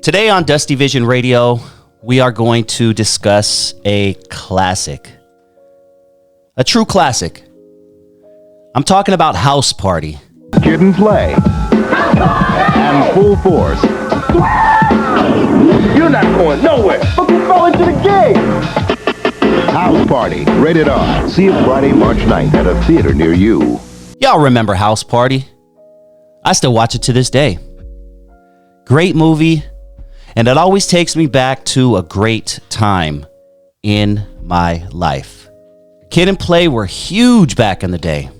Today on Dusty Vision Radio, we are going to discuss a classic. A true classic. I'm talking about House Party. Kid and Play. And Full Force. You're not going nowhere. But we fell into the game. House Party, rated R. See it Friday, March 9th at a theater near you. Y'all remember House Party? I still watch it to this day. Great movie, and it always takes me back to a great time in my life. Kid and Play were huge back in the day.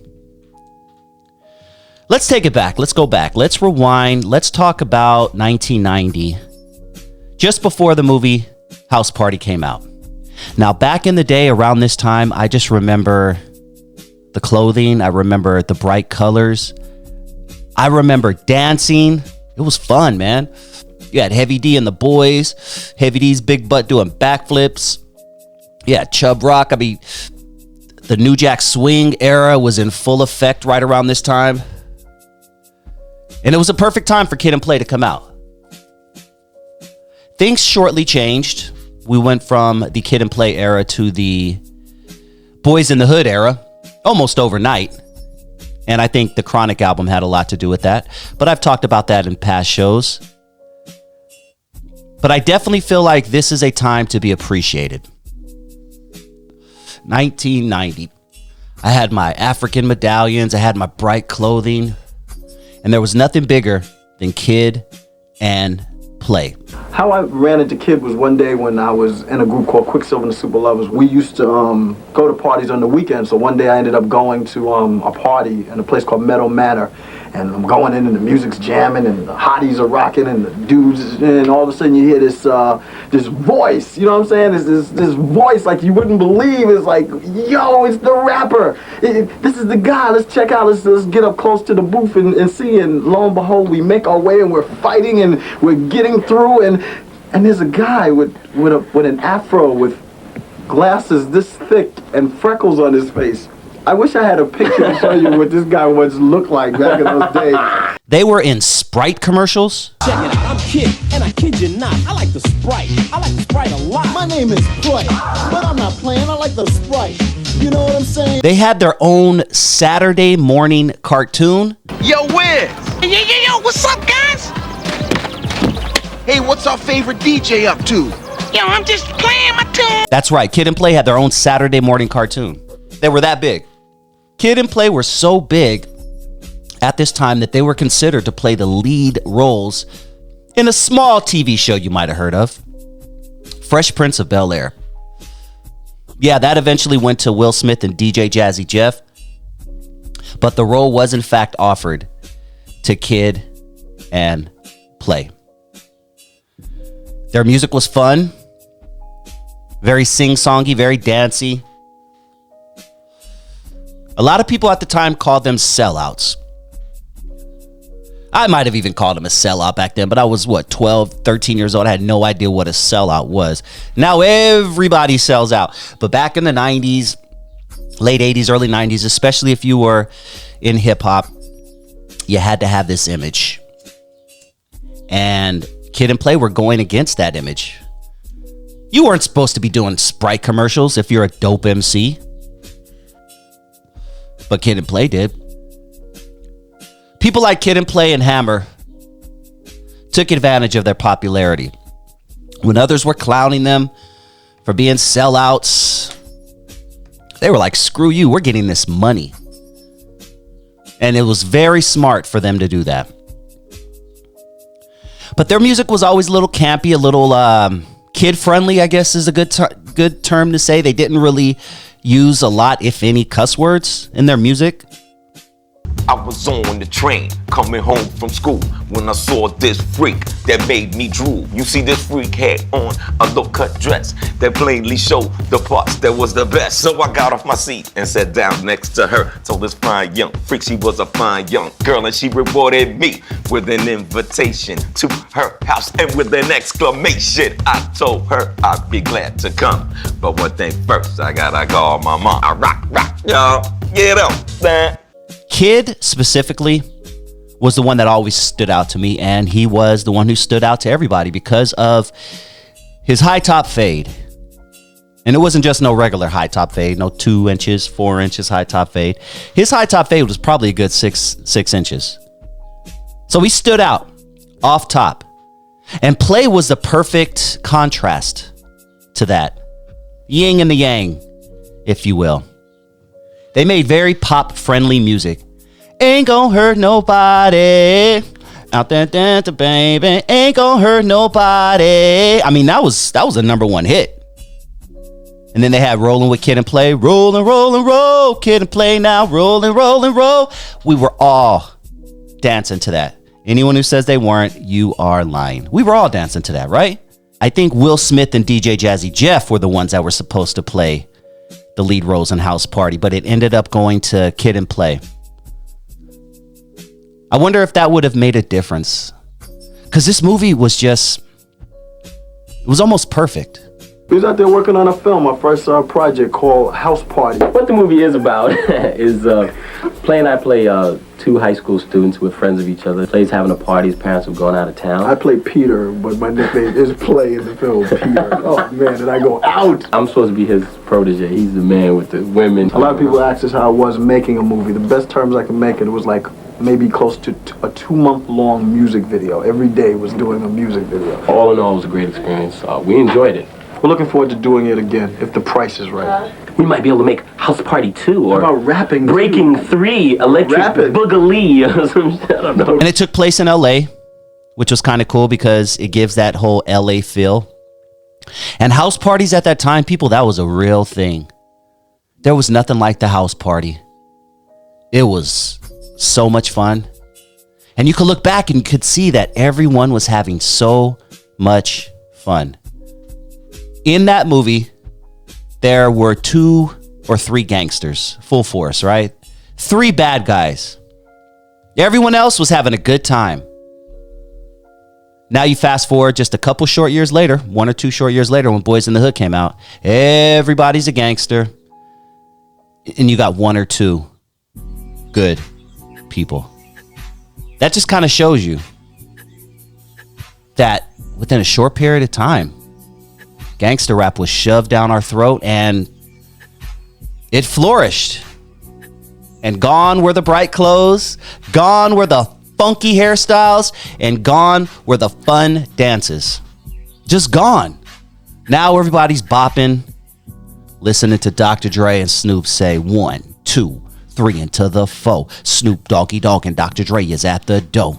Let's take it back. Let's go back. Let's rewind. Let's talk about 1990, just before the movie House Party came out. Now, back in the day, around this time, I just remember the clothing. I remember the bright colors. I remember dancing. It was fun, man. You had Heavy D and the boys. Heavy D's big butt doing backflips. Yeah, Chub Rock. I mean, the New Jack Swing era was in full effect right around this time. And it was a perfect time for Kid and Play to come out. Things shortly changed. We went from the Kid and Play era to the Boys in the Hood era, almost overnight. And I think the Chronic album had a lot to do with that. But I've talked about that in past shows. But I definitely feel like this is a time to be appreciated. 1990. I had my African medallions. I had my bright clothing. And there was nothing bigger than Kid and Play. How I ran into Kid was one day when I was in a group called Quicksilver and the Super Lovers. We used to go to parties on the weekend. So one day I ended up going to a party in a place called Meadow Manor. And I'm going in and the music's jamming and the hotties are rocking and the dudes, and all of a sudden you hear this this voice, you know what I'm saying? This voice like you wouldn't believe. It's like, yo, it's the rapper. This is the guy. Let's check out. Let's get up close to the booth and see. And lo and behold, we make our way and we're fighting and we're getting through. And there's a guy with an afro with glasses this thick and freckles on his face. I wish I had a picture to show you what this guy once looked like back in those days. They were in Sprite commercials. Check it out, I'm Kid, and I kid you not, I like the Sprite. I like the Sprite a lot. My name is Play, but I'm not playing, I like the Sprite. You know what I'm saying? They had their own Saturday morning cartoon. Yo, Wiz! Yo, what's up, guys? Hey, what's our favorite DJ up to? Yo, I'm just playing my tune. That's right, Kid and Play had their own Saturday morning cartoon. They were that big. Kid and Play were so big at this time that they were considered to play the lead roles in a small TV show you might have heard of, Fresh Prince of Bel-Air. Yeah, that eventually went to Will Smith and DJ Jazzy Jeff, but the role was in fact offered to Kid and Play. Their music was fun, very sing-songy, very dancey. A lot of people at the time called them sellouts. I might have even called him a sellout back then, but I was, 12, 13 years old. I had no idea what a sellout was. Now everybody sells out. But back in the 90s, late 80s, early 90s, especially if you were in hip-hop, you had to have this image. And Kid and Play were going against that image. You weren't supposed to be doing Sprite commercials if you're a dope MC. But Kid and Play did. People like Kid and Play and Hammer took advantage of their popularity. When others were clowning them for being sellouts, they were like, screw you, we're getting this money. And it was very smart for them to do that. But their music was always a little campy, a little kid-friendly, I guess is a good term to say. They didn't really use a lot, if any, cuss words in their music. I was on the train coming home from school when I saw this freak that made me drool. You see, this freak had on a low-cut dress that plainly showed the parts that was the best. So I got off my seat and sat down next to her. Told this fine young freak she was a fine young girl, and she rewarded me with an invitation to her house and with an exclamation. I told her I'd be glad to come, but one thing first, I gotta call my mom. I rock, y'all, get up, man. Kid specifically was the one that always stood out to me, and he was the one who stood out to everybody because of his high top fade. And it wasn't just no regular high top fade, no 2 inches, 4 inches high top fade. His high top fade was probably a good six inches. So he stood out off top. And Play was the perfect contrast to that. Yin and the yang, if you will. They made very pop-friendly music. Ain't gonna hurt nobody. Out there dancing, baby. Ain't gonna hurt nobody. I mean, that was a number 1 hit. And then they had Rollin' with Kid and Play. Rollin', rollin', roll. Kid and Play now. Rollin', rollin', roll. We were all dancing to that. Anyone who says they weren't, you are lying. We were all dancing to that, right? I think Will Smith and DJ Jazzy Jeff were the ones that were supposed to play the lead roles in House Party, but it ended up going to Kid and Play. I wonder if that would have made a difference. Because this movie was it was almost perfect. We was out there working on a film, our first project called House Party. What the movie is about is Play and I play 2 high school students who are friends of each other. Play's having a party, his parents were going out of town. I play Peter, but my nickname is Play in the film, Peter. Oh man, did I go out? I'm supposed to be his protege. He's the man with the women. A lot of people ask us how I was making a movie. The best terms I can make it was like maybe close to a 2-month-long music video. Every day was doing a music video. All in all, it was a great experience. We enjoyed it. We're looking forward to doing it again if the price is right. We might be able to make House Party 2 or about rapping Breaking 3, Electric Boogaloo or some shit. I don't know. And it took place in LA, which was kind of cool because it gives that whole LA feel. And house parties at that time, people, that was a real thing. There was nothing like the house party. It was so much fun. And you could look back and you could see that everyone was having so much fun. In that movie, there were 2 or 3 gangsters, full force, right? 3 bad guys. Everyone else was having a good time. Now you fast forward just a couple short years later, 1 or 2 short years later when Boys in the Hood came out, everybody's a gangster. And you got 1 or 2 good people. That just kind of shows you that within a short period of time, gangster rap was shoved down our throat and it flourished. And gone were the bright clothes, gone were the funky hairstyles, and gone were the fun dances. Just gone. Now everybody's bopping, listening to Dr. Dre and Snoop say 1, 2, 3 into the 4. Snoop Doggy Dogg and Dr. Dre is at the door.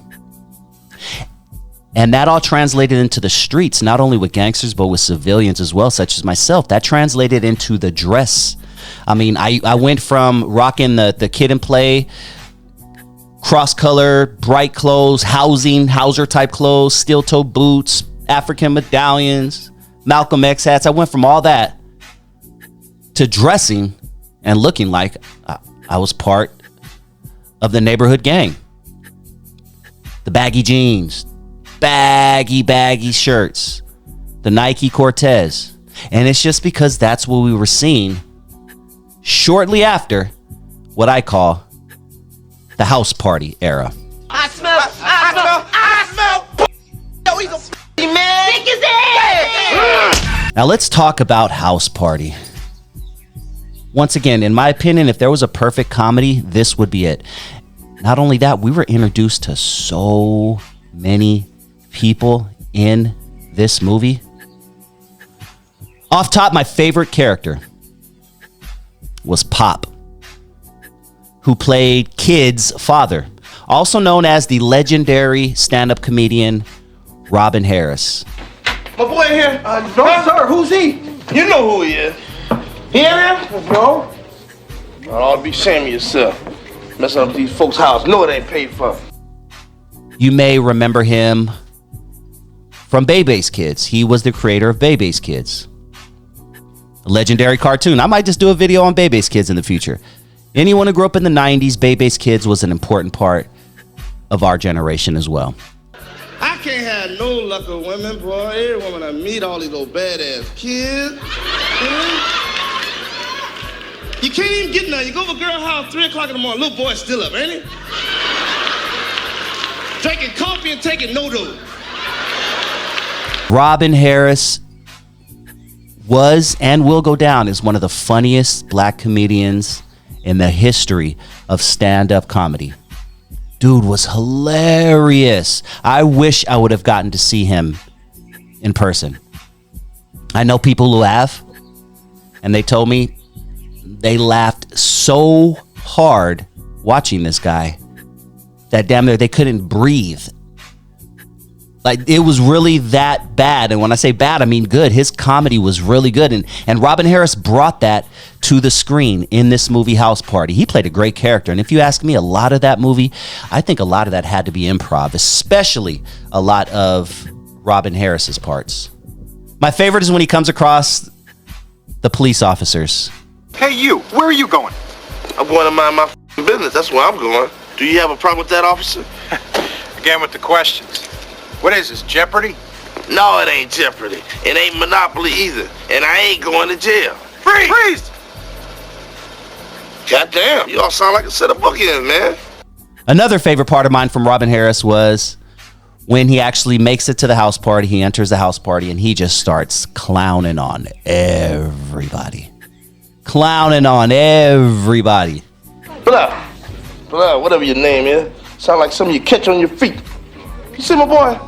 And that all translated into the streets, not only with gangsters, but with civilians as well, such as myself. That translated into the dress. I mean, I went from rocking the Kid and Play, cross-colored, bright clothes, Hauser type clothes, steel-toe boots, African medallions, Malcolm X hats. I went from all that to dressing and looking like I was part of the neighborhood gang. The baggy jeans, baggy shirts, the Nike Cortez. And it's just because that's what we were seeing shortly after what I call the house party era. I smell. Yo, he's a man. Stick his head. Now let's talk about House Party. Once again, in my opinion, if there was a perfect comedy, this would be it. Not only that, we were introduced to so many people in this movie. Off top, my favorite character was Pop, who played Kid's father, also known as the legendary stand-up comedian Robin Harris. My boy here. No, sir, who's he? You know who he is. He in there? No. You ought to be ashamed of yourself. Messing up these folks' house. No, it ain't paid for. You may remember him from Bebe's Kids. He was the creator of Bebe's Kids, a legendary cartoon. I might just do a video on Bebe's Kids in the future. Anyone who grew up in the 90s, Bebe's Kids was an important part of our generation as well. I can't have no luck with women, boy. Every woman I meet, all these little badass kids. You can't even get none. You go to a girl's house 3 o'clock in the morning, little boy's still up, ain't he? Drinking coffee and taking noodles. Robin Harris was and will go down as one of the funniest black comedians in the history of stand-up comedy. Dude was hilarious. I wish I would have gotten to see him in person. I know people who have, and they told me they laughed so hard watching this guy that damn near they couldn't breathe. Like, it was really that bad. And when I say bad, I mean good. His comedy was really good. And Robin Harris brought that to the screen in this movie House Party. He played a great character. And if you ask me, a lot of that movie, I think a lot of that had to be improv, especially a lot of Robin Harris's parts. My favorite is when he comes across the police officers. Hey, you, where are you going? I'm going to mind my business. That's where I'm going. Do you have a problem with that, officer? Again with the questions. What is this, Jeopardy? No, it ain't Jeopardy. It ain't Monopoly either. And I ain't going to jail. Freeze! Freeze! Goddamn, you all sound like a set of bookends, man. Another favorite part of mine from Robin Harris was when he actually makes it to the house party. He enters the house party and he just starts clowning on everybody. Clowning on everybody. Blah, whatever your name is. Sound like something you catch on your feet. You see my boy?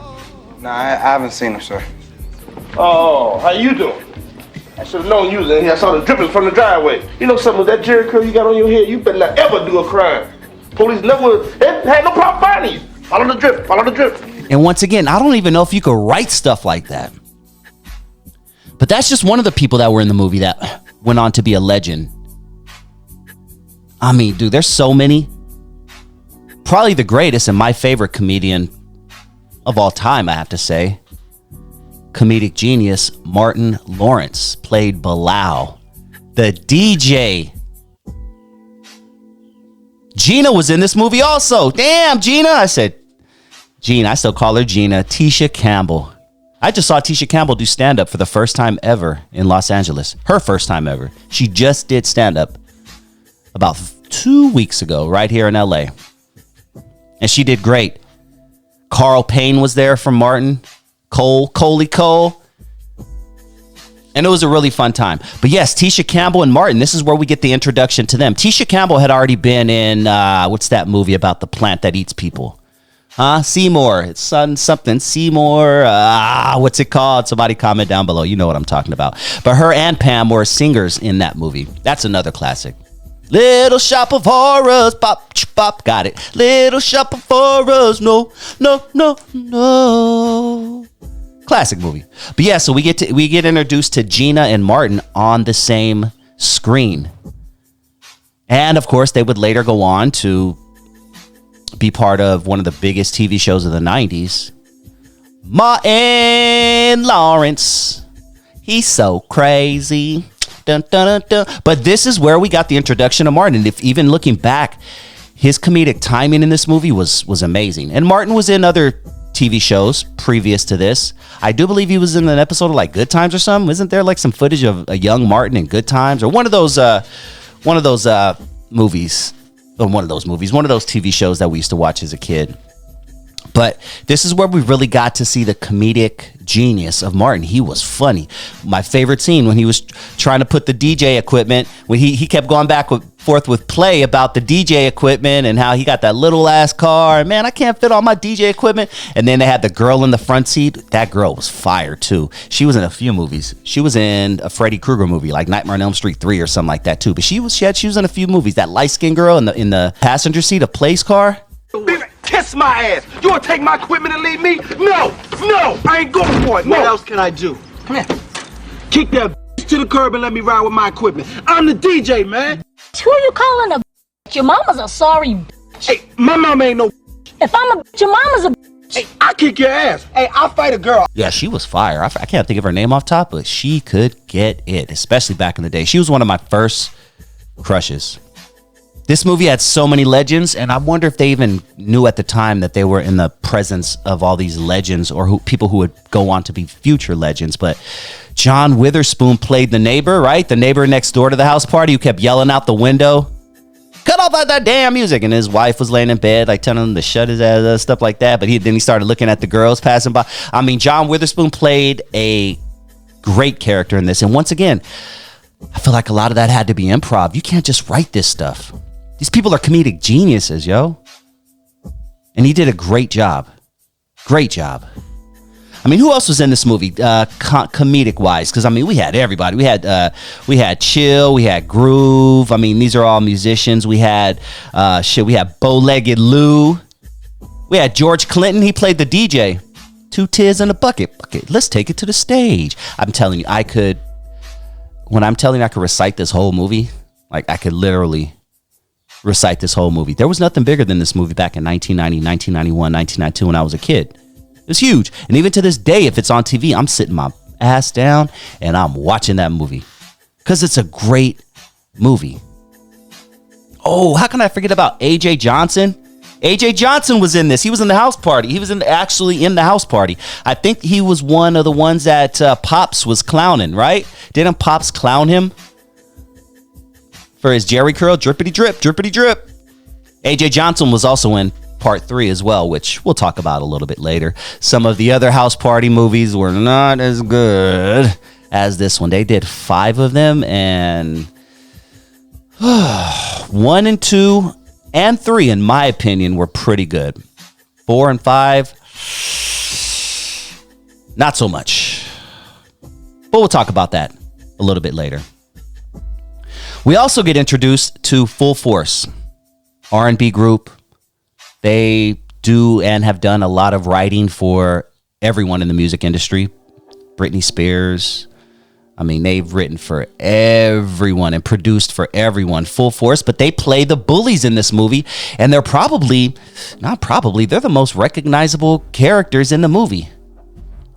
Nah, I haven't seen him, sir. Oh, how you doing? I should have known you was in here. I saw the drippings from the driveway. You know something with that jerry curl you got on your head? You better not ever do a crime. Police never had no problem finding you. Follow the drip, follow the drip. And once again, I don't even know if you could write stuff like that. But that's just one of the people that were in the movie that went on to be a legend. I mean, dude, there's so many. Probably the greatest and my favorite comedian of all time, I have to say. Comedic genius Martin Lawrence played Bilal, the DJ. Gina was in this movie also. Damn, Gina. I said, Gina. I still call her Gina. Tisha Campbell. I just saw Tisha Campbell do stand-up for the first time ever in Los Angeles. Her first time ever. She just did stand-up about 2 weeks ago right here in LA. And she did great. Carl Payne was there from Martin. Coley Cole. And it was a really fun time. But yes, Tisha Campbell and Martin, this is where we get the introduction to them. Tisha Campbell had already been in, what's that movie about the plant that eats people? Seymour. It's something. Seymour. What's it called? Somebody comment down below. You know what I'm talking about. But her and Pam were singers in that movie. That's another classic. Little Shop of Horrors, pop, pop, got it. Little Shop of Horrors, no. Classic movie. But yeah, so we get introduced to Gina and Martin on the same screen. And of course, they would later go on to be part of one of the biggest TV shows of the 90s. Martin Lawrence. He's so crazy. Dun, dun, dun, dun. But this is where we got the introduction of Martin. And if even looking back, his comedic timing in this movie was amazing. And Martin was in other TV shows previous to this. I do believe he was in an episode of like Good Times or something. Isn't there like some footage of a young Martin in Good Times or one of those movies, one of those TV shows that we used to watch as a kid? But this is where we really got to see the comedic genius of Martin. He was funny. My favorite scene when he was trying to put the DJ equipment, when he kept going back and forth with Play about the DJ equipment and how he got that little ass car. And man, I can't fit all my DJ equipment. And then they had the girl in the front seat. That girl was fire too. She was in a few movies. She was in a Freddy Krueger movie, like Nightmare on Elm Street 3 or something like that too. But she was in a few movies. That light-skinned girl in the passenger seat of Play's car. Kiss my ass. You want to take my equipment and leave me? No, I ain't going for it. No. What else can I do? Come here. Kick that to the curb and let me ride with my equipment. I'm the DJ, man. Who you calling a Your mama's a sorry Hey, my mama ain't no If I'm a your mama's a Hey, I kick your ass. Hey, I'll fight a girl. Yeah, she was fire. I can't think of her name off top, but she could get it, especially back in the day. She was one of my first crushes. This movie had so many legends, and I wonder if they even knew at the time that they were in the presence of all these legends or people who would go on to be future legends. But John Witherspoon played the neighbor, right? The neighbor next door to the house party who kept yelling out the window. cut off that damn music. And his wife was laying in bed, like telling him to shut his ass up, stuff like that. But then he started looking at the girls passing by. I mean, John Witherspoon played a great character in this. And once again, I feel like a lot of that had to be improv. You can't just write this stuff. These people are comedic geniuses, yo. And he did a great job. Great job. I mean, who else was in this movie, comedic wise? Because I mean, we had everybody. We had Chill, we had Groove. I mean, these are all musicians. We had we had Bow-Legged Lou. We had George Clinton. He played the DJ. 2 tears in a bucket. Let's take it to the stage. I'm telling you, I could recite this whole movie. Like, I could literally recite this whole movie. There was nothing bigger than this movie back in 1990, 1991, 1992 when I was a kid. It was huge. And even to this day, if it's on TV, I'm sitting my ass down and I'm watching that movie because it's a great movie. Oh, how can I forget about AJ Johnson? AJ Johnson was in this. He was in the house party. He was actually in the house party. I think he was one of the ones that Pops was clowning, right? Didn't Pops clown him for his Jerry curl? Drippity drip, drippity drip. AJ Johnson was also in Part 3 as well, which we'll talk about a little bit later. Some of the other house party movies were not as good as this one. They did 5 of them, and 1 and 2 and 3, in my opinion, were pretty good. 4 and 5, not so much. But we'll talk about that a little bit later. We also get introduced to Full Force, R&B group. They do and have done a lot of writing for everyone in the music industry. Britney Spears. I mean, they've written for everyone and produced for everyone. Full Force. But they play the bullies in this movie. And they're they're the most recognizable characters in the movie.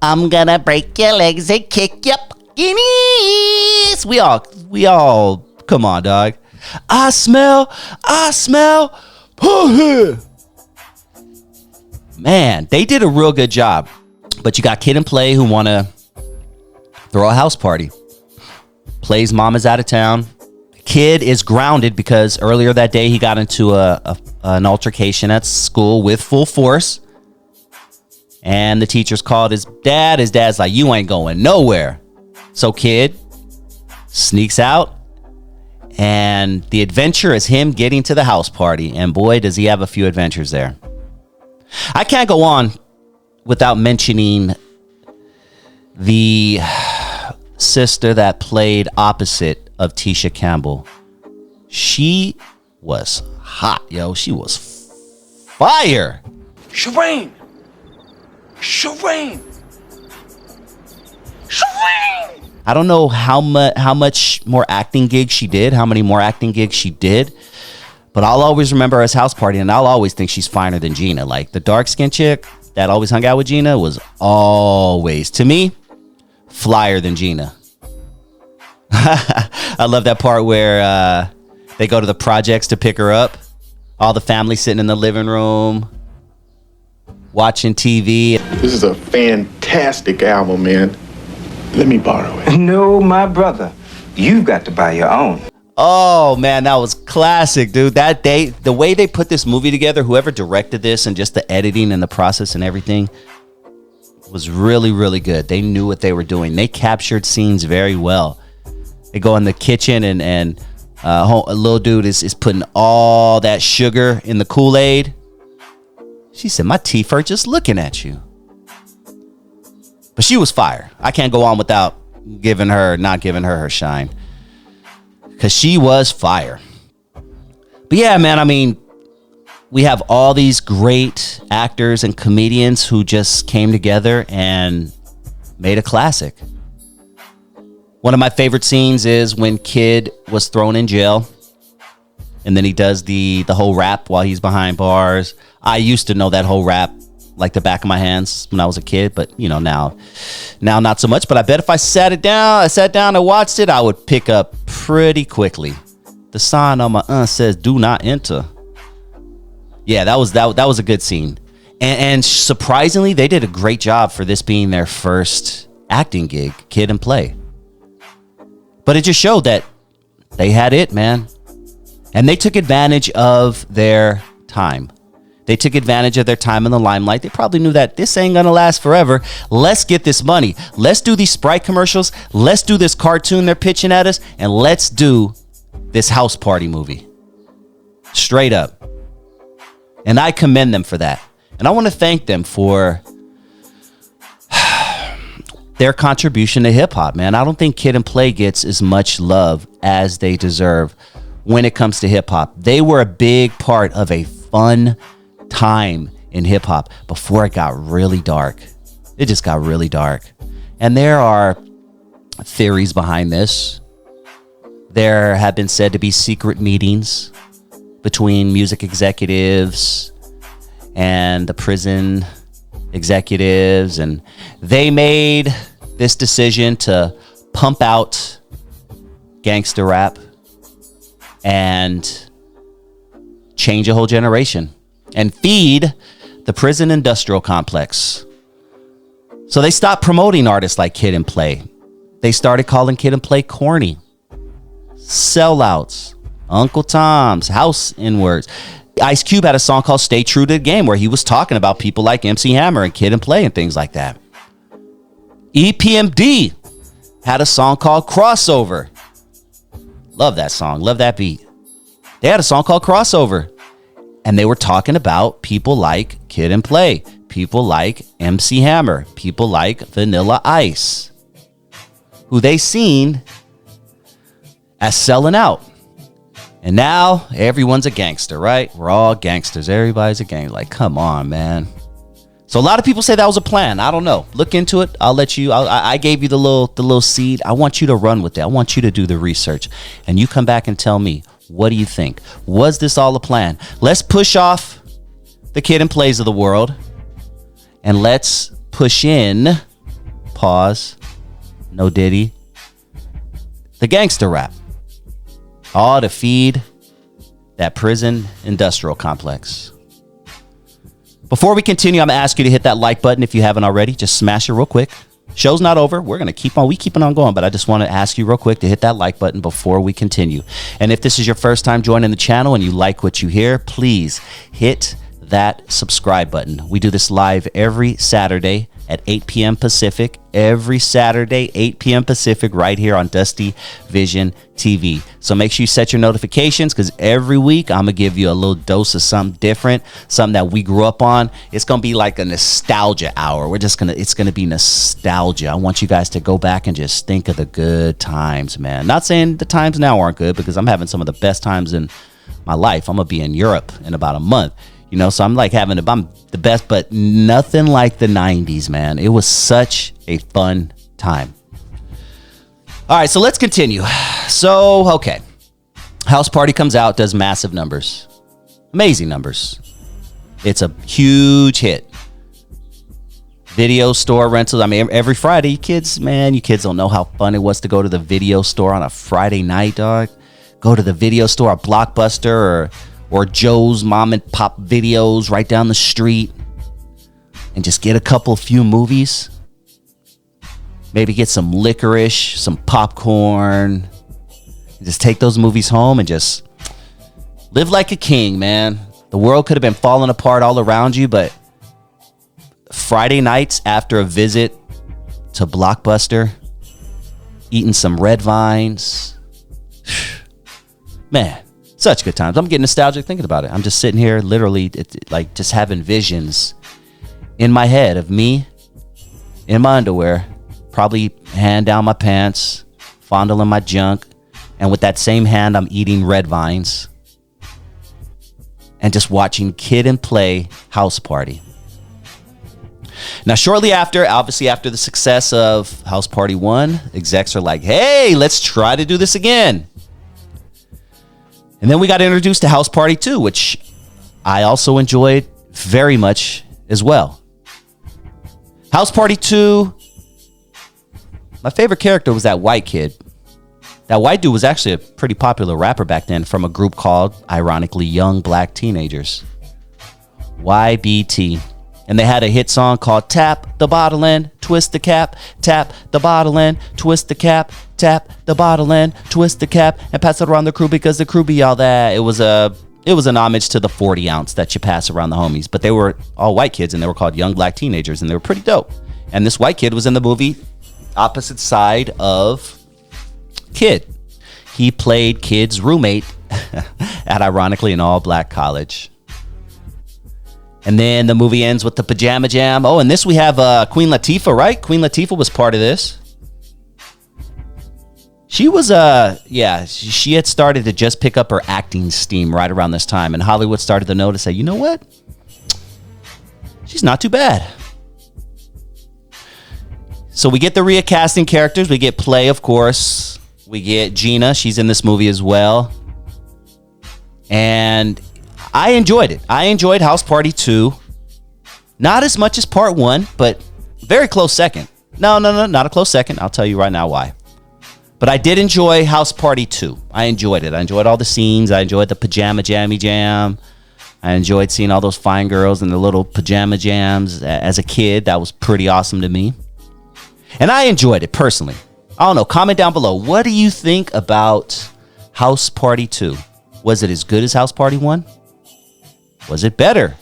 I'm gonna break your legs and kick your knees. We all, come on, dog. I smell. Man, they did a real good job. But you got Kid and Play who want to throw a house party. Play's mom is out of town. Kid is grounded because earlier that day he got into an altercation at school with Full Force. And the teachers called his dad. His dad's like, you ain't going nowhere. So Kid sneaks out. And the adventure is him getting to the house party. And boy, does he have a few adventures there. I can't go on without mentioning the sister that played opposite of Tisha Campbell. She was hot, yo. She was fire. Shireen! I don't know how much more acting gigs she did, how many more acting gigs she did. But I'll always remember her as house party, and I'll always think she's finer than Gina. Like, the dark-skinned chick that always hung out with Gina was always, to me, flyer than Gina. I love that part where they go to the projects to pick her up. All the family sitting in the living room, watching TV. This is a fantastic album, man. Let me borrow it. No, my brother. You've got to buy your own. Oh, man, that was classic, dude. That day, the way they put this movie together, whoever directed this and just the editing and the process and everything was really, really good. They knew what they were doing. They captured scenes very well. They go in the kitchen and a little dude is putting all that sugar in the Kool-Aid. She said, my teeth hurt just looking at you. But she was fire. I can't go on without not giving her her shine. Because she was fire. But yeah, man, I mean, we have all these great actors and comedians who just came together and made a classic. One of my favorite scenes is when Kid was thrown in jail. And then he does the whole rap while he's behind bars. I used to know that whole rap like the back of my hands when I was a kid, but you know, now not so much. But I bet if I sat down and watched it, I would pick up pretty quickly. The sign on my says "Do not enter." Yeah, that was a good scene, and surprisingly, they did a great job for this being their first acting gig, Kid and Play. But it just showed that they had it, man. And they took advantage of their time. They took advantage of their time in the limelight. They probably knew that this ain't gonna last forever. Let's get this money. Let's do these Sprite commercials. Let's do this cartoon they're pitching at us. And let's do this House Party movie. Straight up. And I commend them for that. And I want to thank them for their contribution to hip hop, man. I don't think Kid and Play gets as much love as they deserve when it comes to hip hop. They were a big part of a fun time in hip hop before it got really dark. It just got really dark. And there are theories behind this. There have been said to be secret meetings between music executives and the prison executives, and they made this decision to pump out gangster rap and change a whole generation and feed the prison industrial complex. So they stopped promoting artists like Kid and Play. They started calling Kid and Play corny, sellouts, Uncle Tom's, house N-words. Ice Cube had a song called Stay True to the Game where he was talking about people like MC Hammer and Kid and Play and things like that. EPMD had a song called Crossover. Love that song. Love that beat. They had a song called Crossover. And they were talking about people like Kid and Play, people like MC Hammer, people like Vanilla Ice, who they seen as selling out. And now everyone's a gangster, right? We're all gangsters. Everybody's a gang. Like, come on, man. So a lot of people say that was a plan. I don't know. Look into it. I'll let you. I gave you the little seed. I want you to run with it. I want you to do the research, and you come back and tell me, what do you think? Was this all a plan? Let's push off the Kid and Plays of the world, and let's push in. Pause. No Diddy. The gangster rap. All to feed that prison industrial complex. Before we continue, I'm going to ask you to hit that like button if you haven't already. Just smash it real quick. Show's not over. We're going to keep on going, but I just want to ask you real quick to hit that like button before we continue. And if this is your first time joining the channel and you like what you hear, please hit that subscribe button. We do this live every Saturday at 8 p.m. Pacific. Every Saturday, 8 p.m. Pacific, right here on Dusty Vision TV. So make sure you set your notifications, because every week I'm going to give you a little dose of something different, something that we grew up on. It's going to be like a nostalgia hour. It's going to be nostalgia. I want you guys to go back and just think of the good times, man. Not saying the times now aren't good, because I'm having some of the best times in my life. I'm going to be in Europe in about a month. So I'm like I'm the best, but nothing like the 90s, man. It was such a fun time. All right, so let's continue. So, okay. House Party comes out, does massive numbers. Amazing numbers. It's a huge hit. Video store rentals. I mean, every Friday, you kids don't know how fun it was to go to the video store on a Friday night, dog. Go to the video store, a Blockbuster, or Joe's mom and pop videos right down the street, and just get a few movies. Maybe get some licorice, some popcorn. Just take those movies home and just live like a king, man. The world could have been falling apart all around you, but Friday nights after a visit to Blockbuster, eating some red vines, man, such good times. I'm getting nostalgic thinking about it. I'm just sitting here literally like just having visions in my head of me in my underwear, probably hand down my pants, fondling my junk, and with that same hand I'm eating red vines and just watching Kid and Play House Party. Now, shortly after, obviously after the success of House Party 1, execs are like, hey, let's try to do this again. And then we got introduced to House Party 2, which I also enjoyed very much as well. House Party 2, my favorite character was that white kid. That white dude was actually a pretty popular rapper back then from a group called, ironically, Young Black Teenagers. YBT. And they had a hit song called Tap the Bottle and Twist the Cap. Tap the Bottle and Twist the Cap. tap the bottle and twist the cap and pass it around the crew because the crew be all that. It was an homage to the 40 ounce that you pass around the homies, but they were all white kids and they were called young black teenagers and they were pretty dope. And this white kid was in the movie opposite side of Kid. He played Kid's roommate at, ironically, an all black college. And then the movie ends with the pajama jam. Oh, and this we have Queen Latifah, right? Queen Latifah was part of this. She was, she had started to just pick up her acting steam right around this time. And Hollywood started to notice that, you know what? She's not too bad. So we get the recasting characters. We get Play, of course. We get Gina. She's in this movie as well. And I enjoyed it. I enjoyed House Party 2. Not as much as Part 1, but very close second. No, not a close second. I'll tell you right now why. But I did enjoy House Party 2. I enjoyed it. I enjoyed all the scenes. I enjoyed the pajama jammy jam. I enjoyed seeing all those fine girls in the little pajama jams as a kid. That was pretty awesome to me. And I enjoyed it personally. I don't know. Comment down below. What do you think about House Party 2? Was it as good as House Party 1? Was it better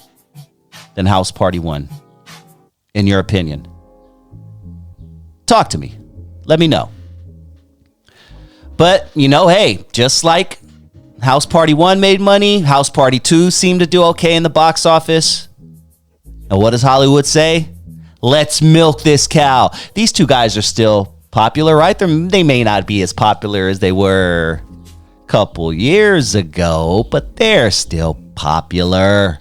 than House Party 1? In your opinion? Talk to me. Let me know. But, hey, just like House Party 1 made money, House Party 2 seemed to do okay in the box office. And what does Hollywood say? Let's milk this cow. These two guys are still popular, right? They may not be as popular as they were a couple years ago, but they're still popular.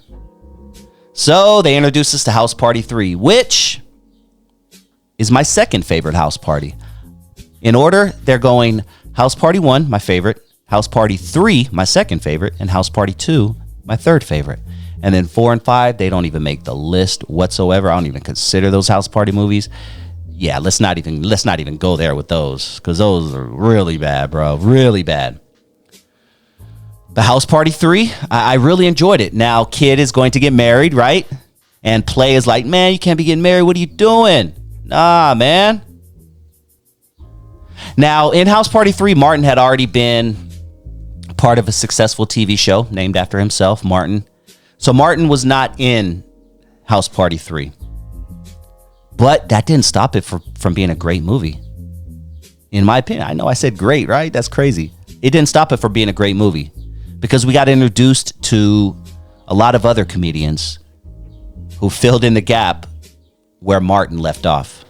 So they introduced us to House Party 3, which is my second favorite house party. In order, they're going House Party 1, my favorite, House Party 3, my second favorite, and House Party 2, my third favorite. And then 4 and 5, they don't even make the list whatsoever. I don't even consider those house party movies. Yeah, let's not even go there with those, because those are really bad, bro. Really bad. The House Party 3, I really enjoyed it. Now, Kid is going to get married, right? And Play is like, man, you can't be getting married. What are you doing? Nah, man. Now, in House Party 3, Martin had already been part of a successful TV show named after himself, Martin. So Martin was not in House Party 3. But that didn't stop it from being a great movie. In my opinion, I know I said great, right? That's crazy. It didn't stop it from being a great movie because we got introduced to a lot of other comedians who filled in the gap where Martin left off.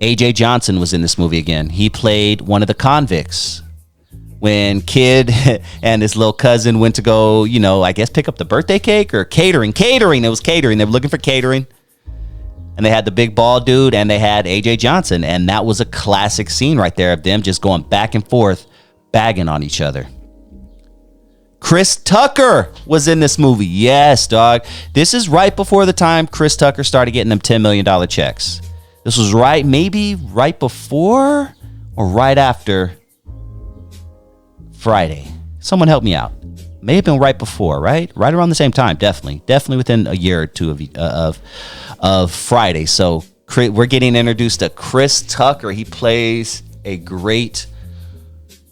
A.J. Johnson was in this movie again. He played one of the convicts. When Kid and his little cousin went to go, I guess pick up the birthday cake or catering. It was catering. They were looking for catering. And they had the big bald dude and they had A.J. Johnson. And that was a classic scene right there of them just going back and forth, bagging on each other. Chris Tucker was in this movie. Yes, dog. This is right before the time Chris Tucker started getting them $10 million checks. This was maybe right before or right after Friday. Someone help me out. May have been right before, right? Right around the same time, definitely within a year or two of Friday. So we're getting introduced to Chris Tucker. He plays a great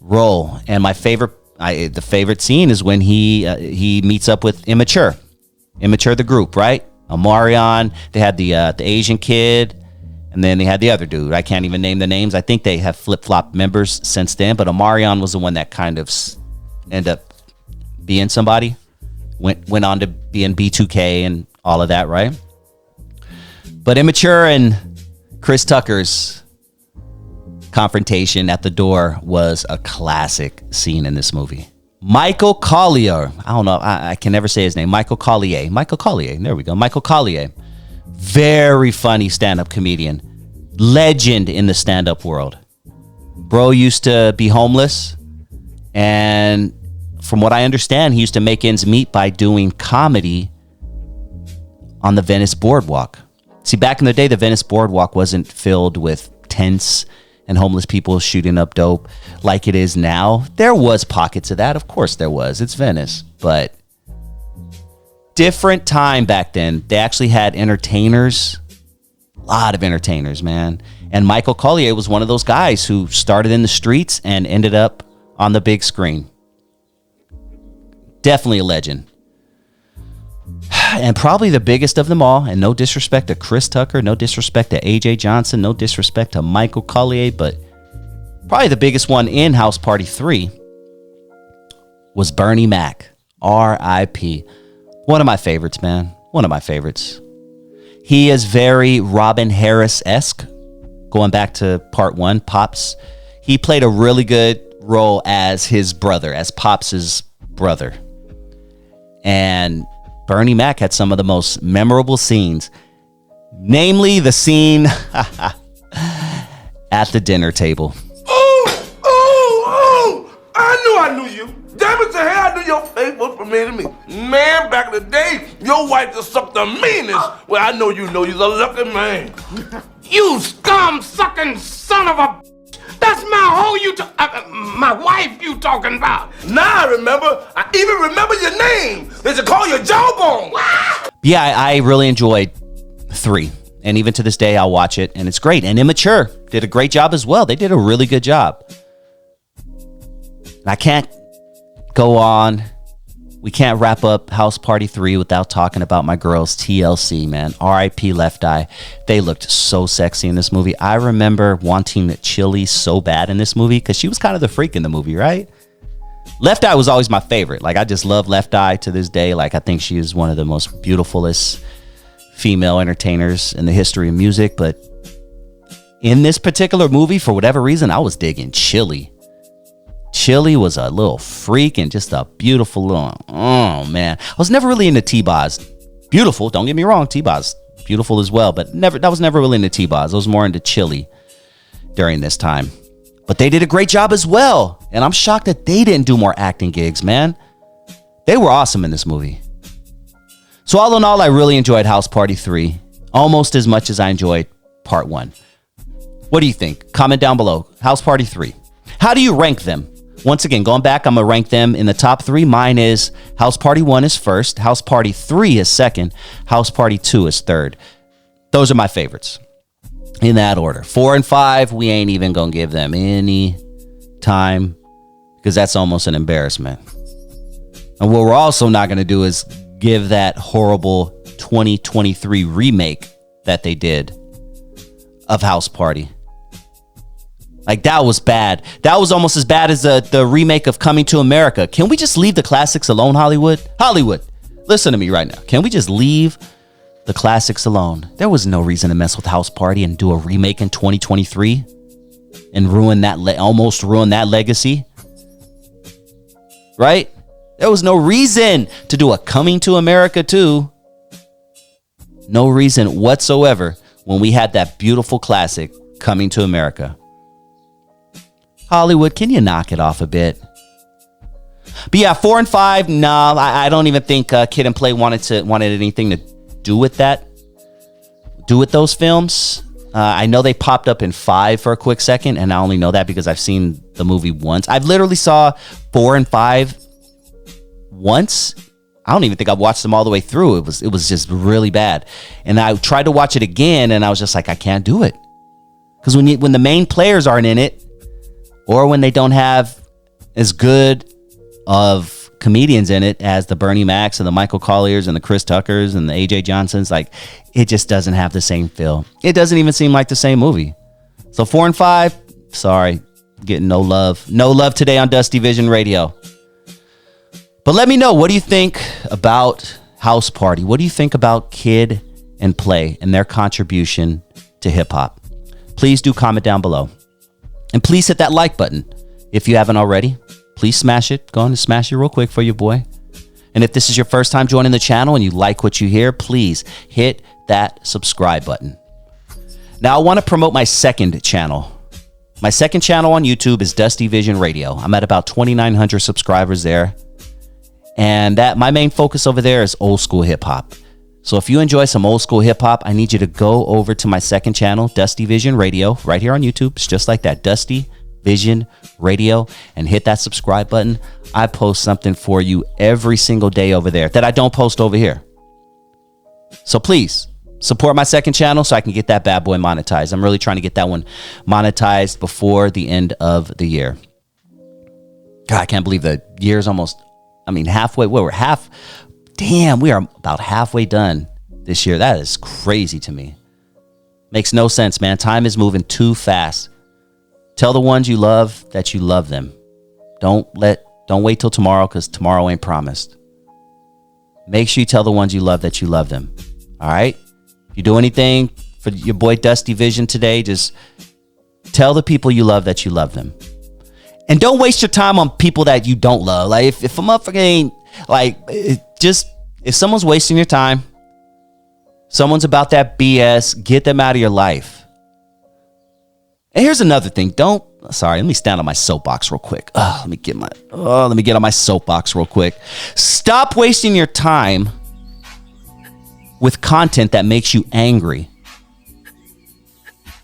role, and my the favorite scene is when he meets up with Immature the group, right? Omarion. They had the Asian kid. And then they had the other dude. I can't even name the names. I think they have flip-flop members since then. But Omarion was the one that kind of ended up being somebody. Went on to being B2K and all of that, right? But Immature and Chris Tucker's confrontation at the door was a classic scene in this movie. Michael Collier. I don't know. I can never say his name. Michael Collier. There we go. Michael Collier. Very funny stand-up comedian. Legend in the stand-up world. Bro used to be homeless. And from what I understand, he used to make ends meet by doing comedy on the Venice Boardwalk. See, back in the day, the Venice Boardwalk wasn't filled with tents and homeless people shooting up dope like it is now. There was pockets of that. Of course there was. It's Venice. But different time back then. They actually had entertainers lot of entertainers, man. And Michael Collier was one of those guys who started in the streets and ended up on the big screen. Definitely a legend. And probably the biggest of them all, and no disrespect to Chris Tucker, no disrespect to AJ Johnson, no disrespect to Michael Collier, but probably the biggest one in House Party 3 was Bernie Mac. R.I.P. One of my favorites, man. One of my favorites. He is very Robin Harris-esque. Going back to part 1, Pops. He played a really good role as his brother, as Pops' brother. And Bernie Mac had some of the most memorable scenes. Namely, the scene at the dinner table. I knew you. Damn it to hell, I knew your face was familiar to me. Man, back in the day, your wife just sucked the meanest. Well, I know you're a lucky man. You scum-sucking son of a... That's my hoe my wife you talking about. Now I remember. I even remember your name. They should call you Jawbone. Yeah, I really enjoyed 3. And even to this day, I'll watch it, and it's great. And Immature did a great job as well. They did a really good job. I can't go on. We can't wrap up House Party 3 without talking about my girls, TLC, man. R.I.P. Left Eye. They looked so sexy in this movie. I remember wanting Chili so bad in this movie because she was kind of the freak in the movie, right? Left Eye was always my favorite. Like, I just love Left Eye to this day. Like, I think she is one of the most beautifulest female entertainers in the history of music. But in this particular movie, for whatever reason, I was digging Chili. Chili was a little freak and just a beautiful little, oh man. I was never really into T-Boz. Beautiful, don't get me wrong, T-Boz beautiful as well, but that was never really into T-Boz. I was more into Chili during this time. But they did a great job as well. And I'm shocked that they didn't do more acting gigs, man. They were awesome in this movie. So all in all, I really enjoyed House Party 3 almost as much as I enjoyed Part 1. What do you think? Comment down below. House Party 3. How do you rank them? Once again, going back, I'm going to rank them in the top 3. Mine is House Party 1 is first. House Party 3 is second. House Party 2 is third. Those are my favorites in that order. 4 and 5, we ain't even going to give them any time because that's almost an embarrassment. And what we're also not going to do is give that horrible 2023 remake that they did of House Party. Like, that was bad. That was almost as bad as the remake of Coming to America. Can we just leave the classics alone, Hollywood? Hollywood, listen to me right now. Can we just leave the classics alone? There was no reason to mess with House Party and do a remake in 2023 and ruin that, almost ruin that legacy. Right? There was no reason to do a Coming to America 2. No reason whatsoever when we had that beautiful classic Coming to America. Hollywood, can you knock it off a bit? But yeah, 4 and 5, nah, I don't even think Kid and Play wanted anything to do with that. Do with those films. I know they popped up in 5 for a quick second, and I only know that because I've seen the movie once. I've literally saw 4 and 5 once. I don't even think I've watched them all the way through. It was just really bad. And I tried to watch it again, and I was just like, I can't do it. Because when the main players aren't in it, or when they don't have as good of comedians in it as the Bernie Macs and the Michael Colliers and the Chris Tuckers and the AJ Johnsons, like, it just doesn't have the same feel. It doesn't even seem like the same movie. So 4 and 5, sorry, getting no love. No love today on Dusty Vision Radio. But let me know, what do you think about House Party? What do you think about Kid and Play and their contribution to hip hop? Please do comment down below. And please hit that like button if you haven't already. Please smash it. Go on and smash it real quick for your boy. And if this is your first time joining the channel and you like what you hear, please hit that subscribe button. Now, I want to promote my second channel. My second channel on YouTube is Dusty Vision Radio. I'm at about 2,900 subscribers there. And my main focus over there is old school hip hop. So if you enjoy some old school hip hop, I need you to go over to my second channel, Dusty Vision Radio, right here on YouTube. It's just like that, Dusty Vision Radio, and hit that subscribe button. I post something for you every single day over there that I don't post over here. So please Support my second channel so I can get that bad boy monetized. I'm really trying to get that one monetized before the end of the year. God, I can't believe the year's almost, halfway. Well, we're half. Damn, we are about halfway done this year. That is crazy to me. Makes no sense, man. Time is moving too fast. Tell the ones you love that you love them. Don't wait till tomorrow, because tomorrow ain't promised. Make sure you tell the ones you love that you love them. All right? If you do anything for your boy Dusty Vision today, just tell the people you love that you love them. And don't waste your time on people that you don't love. Like, if a motherfucker ain't, if someone's wasting your time, someone's about that BS, get them out of your life. And here's another thing. Let me stand on my soapbox real quick. Let me get on my soapbox real quick. Stop wasting your time with content that makes you angry.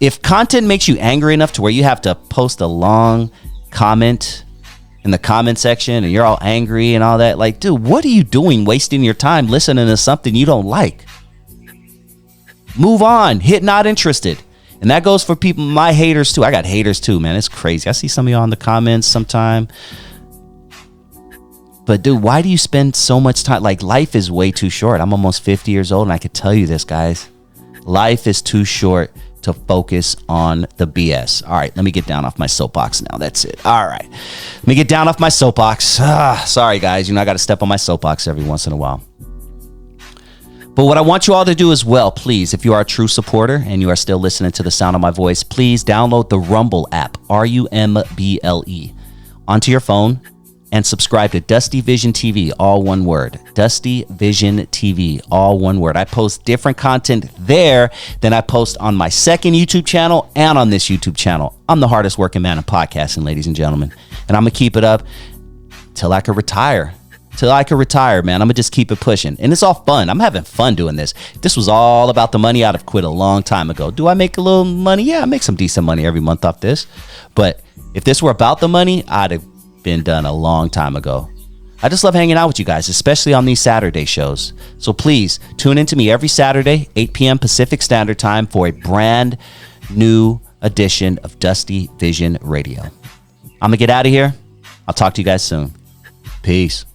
If content makes you angry enough to where you have to post a long comment in the comment section and you're all angry and all that, like, dude, what are you doing wasting your time listening to something you don't like? Move on. Hit not interested. And that goes for people, my haters too. I got haters too, man. It's crazy. I see some of y'all in the comments sometime. But dude, why do you spend so much time? Like, life is way too short. I'm almost 50 years old and I could tell you this, guys. Life is too short to focus on the BS. All right, let me get down off my soapbox now. That's it. All right. Let me get down off my soapbox. Sorry, guys. I got to step on my soapbox every once in a while. But what I want you all to do as well, please, if you are a true supporter and you are still listening to the sound of my voice, please download the Rumble app, RUMBLE, onto your phone and subscribe to DustyVisionTV, all one word. DustyVisionTV, all one word. I post different content there than I post on my second YouTube channel and on this YouTube channel. I'm the hardest working man in podcasting, ladies and gentlemen. And I'm going to keep it up till I can retire. Man. I'm gonna just keep it pushing. And it's all fun. I'm having fun doing this. This was all about the money. I'd have quit a long time ago. Do I make a little money? Yeah, I make some decent money every month off this. But if this were about the money, I'd have been done a long time ago. I just love hanging out with you guys, especially on these Saturday shows. So please tune into me every Saturday, 8 p.m. Pacific Standard Time, for a brand new edition of Dusty Vision Radio. I'm gonna get out of here. I'll talk to you guys soon. Peace.